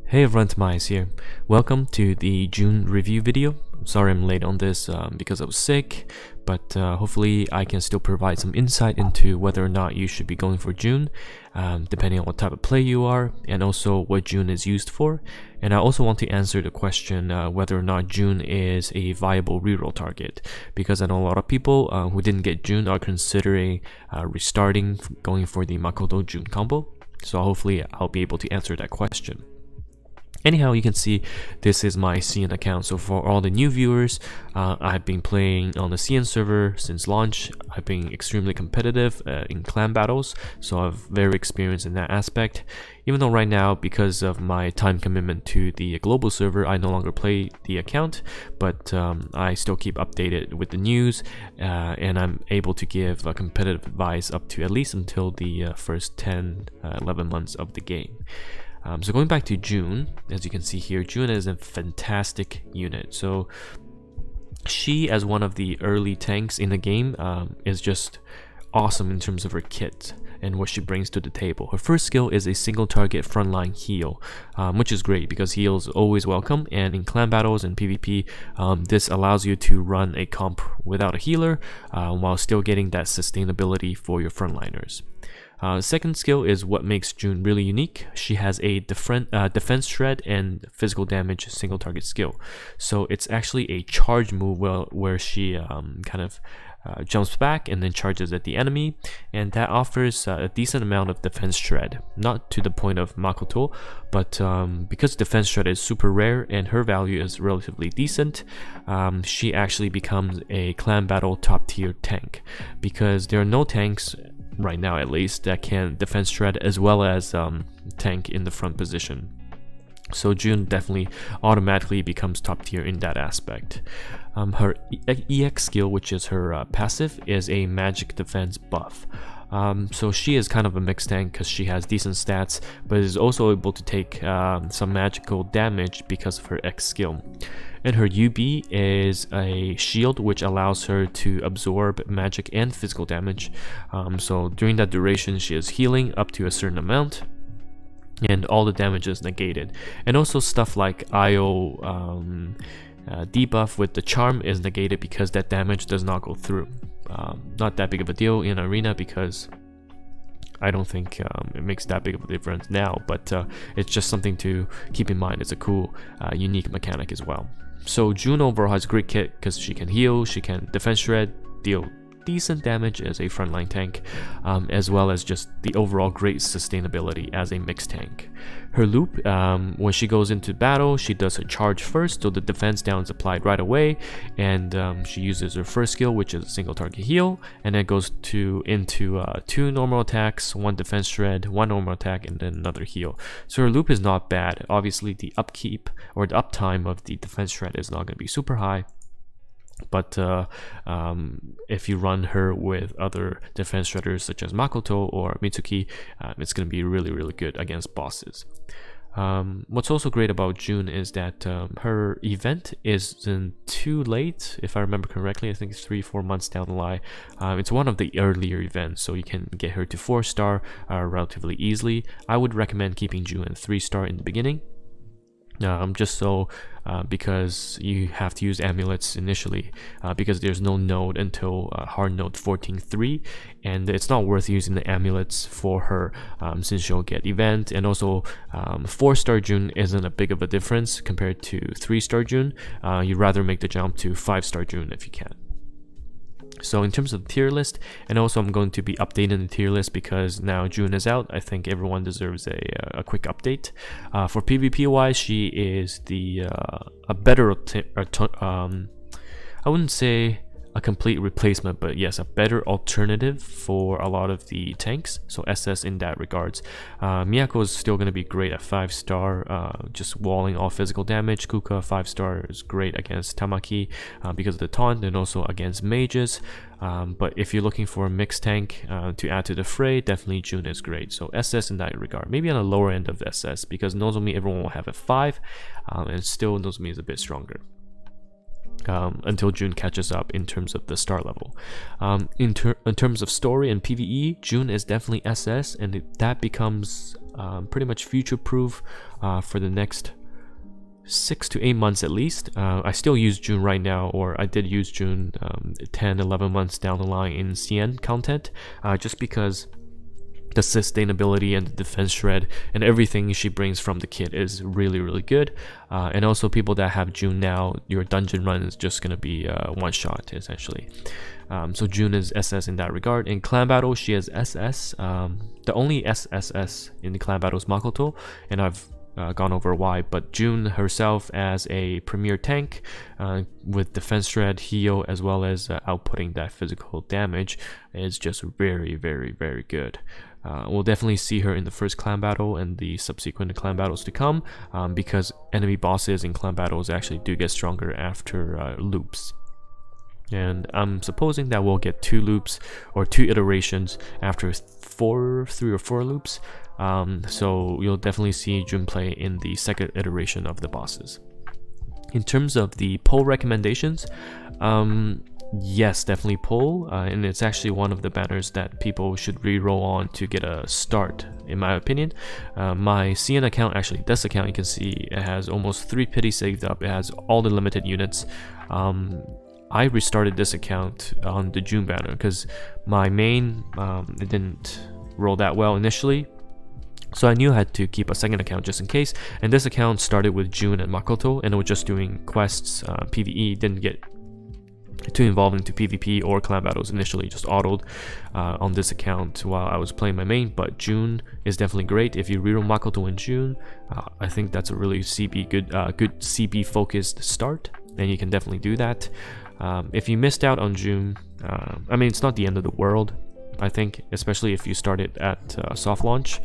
Hey everyone, TimaeuSS here. Welcome to the June review video. Sorry I'm late on this because I was sick, but hopefully I can still provide some insight into whether or not you should be going for June, depending on what type of play you are, and also what June is used for. And I also want to answer the question whether or not June is a viable reroll target, because I know a lot of people who didn't get June are considering restarting, going for the Makoto June combo. So hopefully I'll be able to answer that question. Anyhow, you can see this is my CN account. So for all the new viewers, I've been playing on the CN server since launch. I've been extremely competitive in clan battles, so I'm very experienced in that aspect. Even though right now, because of my time commitment to the global server, I no longer play the account, but I still keep updated with the news, and I'm able to give competitive advice up to at least until the first 10-11 months of the game. So going back to June, as you can see here, June is a fantastic unit. So she, as one of the early tanks in the game, is just awesome in terms of her kit and what she brings to the table. Her first skill is a single target frontline heal, which is great because heal is always welcome, and in clan battles and PvP, this allows you to run a comp without a healer while still getting that sustainability for your frontliners. Second skill is what makes June really unique. She has a defense shred and physical damage single target skill. So it's actually a charge move where she kind of jumps back and then charges at the enemy, and that offers a decent amount of defense shred. Not to the point of Makoto, but because defense shred is super rare and her value is relatively decent, she actually becomes a clan battle top tier tank, because there are no tanks right now at least that can defense shred as well as tank in the front position. So June definitely automatically becomes top tier in that aspect. Her EX skill, which is her passive, is a magic defense buff. So she is kind of a mixed tank because she has decent stats, but is also able to take some magical damage because of her X skill. And her UB is a shield which allows her to absorb magic and physical damage. So during that duration, she is healing up to a certain amount, and all the damage is negated. And also stuff like IO debuff with the charm is negated because that damage does not go through. Not that big of a deal in arena because I don't think it makes that big of a difference now, but it's just something to keep in mind. It's a cool, unique mechanic as well. So June overall has a great kit because she can heal, she can defense shred, deal decent damage as a frontline tank, as well as just the overall great sustainability as a mixed tank. Her loop, when she goes into battle, she does her charge first, so the defense down is applied right away, and she uses her first skill, which is a single target heal, and then goes into 2 normal attacks, 1 defense shred, 1 normal attack, and then another heal. So her loop is not bad. Obviously the upkeep or the uptime of the defense shred is not going to be super high, but if you run her with other defense shredders such as Makoto or Mitsuki, it's going to be really good against bosses. What's also great about June is that her event isn't too late. If I remember correctly, I think it's 3-4 months down the line. It's one of the earlier events, so you can get her to 4-star relatively easily. I would recommend keeping June at 3-star in the beginning. Just so because you have to use amulets initially, because there's no node until hard node 14.3, and it's not worth using the amulets for her since she'll get event. And also 4-star June isn't a big of a difference compared to 3-star June. You'd rather make the jump to 5-star June if you can. So in terms of the tier list, and also I'm going to be updating the tier list because now June is out. I think everyone deserves a quick update. For PvP wise, she is a better I wouldn't say a complete replacement, but yes, a better alternative for a lot of the tanks. So SS in that regards. Miyako is still going to be great at 5-star, just walling all physical damage. Kuka 5-star is great against Tamaki because of the taunt, and also against mages. But if you're looking for a mixed tank to add to the fray, definitely June is great. So SS in that regard, maybe on the lower end of SS, because Nozomi everyone will have at 5, and still Nozomi is a bit stronger. Until June catches up in terms of the star level. In terms of story and PvE, June is definitely SS, and that becomes pretty much future-proof for the next 6 to 8 months at least. I still use June right now, or I did use June 10, 11 months down the line in CN content, just because the sustainability and the defense shred and everything she brings from the kit is really, really good. And also people that have June now, your dungeon run is just going to be one shot essentially. So June is SS in that regard. In clan battle, she has SS. The only SSS in the clan battle is Makoto, and I've gone over why, but June herself as a premier tank with defense shred, heal, as well as outputting that physical damage is just very, very, very good. We'll definitely see her in the first clan battle and the subsequent clan battles to come, because enemy bosses in clan battles actually do get stronger after loops. And I'm supposing that we'll get 2 loops or 2 iterations after 3 or 4 loops. So you'll definitely see June play in the second iteration of the bosses. In terms of the poll recommendations, yes, definitely poll, and it's actually one of the banners that people should re-roll on to get a start, in my opinion. My CN account, actually this account, you can see it has almost 3 pity saved up. It has all the limited units. I restarted this account on the June banner because my main it didn't roll that well initially, so I knew I had to keep a second account just in case. And this account started with June and Makoto, and it was just doing quests, PvE, didn't get too involved into PvP or clan battles initially, just autoed on this account while I was playing my main. But June is definitely great. If you reroll Makoto in June, I think that's a really good CB focused start, and you can definitely do that. If you missed out on June, I mean, it's not the end of the world, I think, especially if you started at soft launch.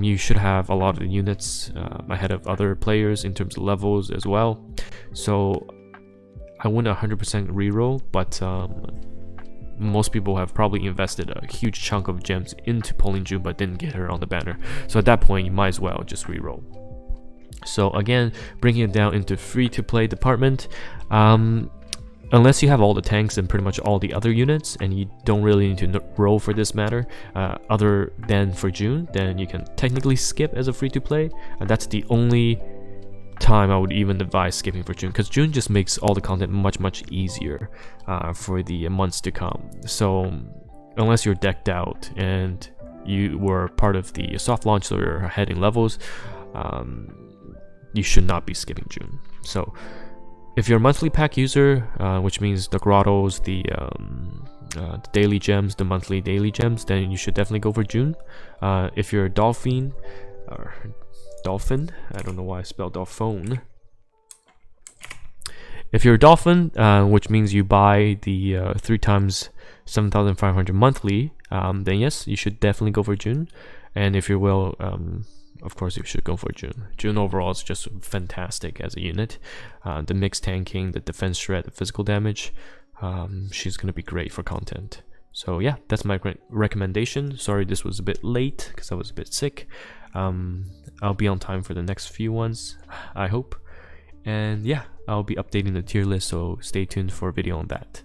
You should have a lot of the units ahead of other players in terms of levels as well. So I wouldn't 100% reroll, but most people have probably invested a huge chunk of gems into pulling June but didn't get her on the banner. So at that point, you might as well just reroll. So again, bringing it down into free-to-play department, unless you have all the tanks and pretty much all the other units, and you don't really need to roll for this matter, other than for June, then you can technically skip as a free-to-play. That's the only time I would even advise skipping for June, because June just makes all the content much easier for the months to come. So unless you're decked out and you were part of the soft launch or you're heading levels, you should not be skipping June. So if you're a monthly pack user, which means the grottos, the daily gems, the monthly daily gems, then you should definitely go for June. If you're a dolphin, I don't know why I spelled dolphone. If you're a dolphin, which means you buy the 3 times 7,500 monthly, then yes, you should definitely go for June. And if you will, of course, you should go for June. June overall is just fantastic as a unit. The mixed tanking, the defense shred, the physical damage, she's going to be great for content. So yeah, that's my recommendation. Sorry this was a bit late because I was a bit sick. I'll be on time for the next few ones, I hope. And yeah, I'll be updating the tier list, so stay tuned for a video on that.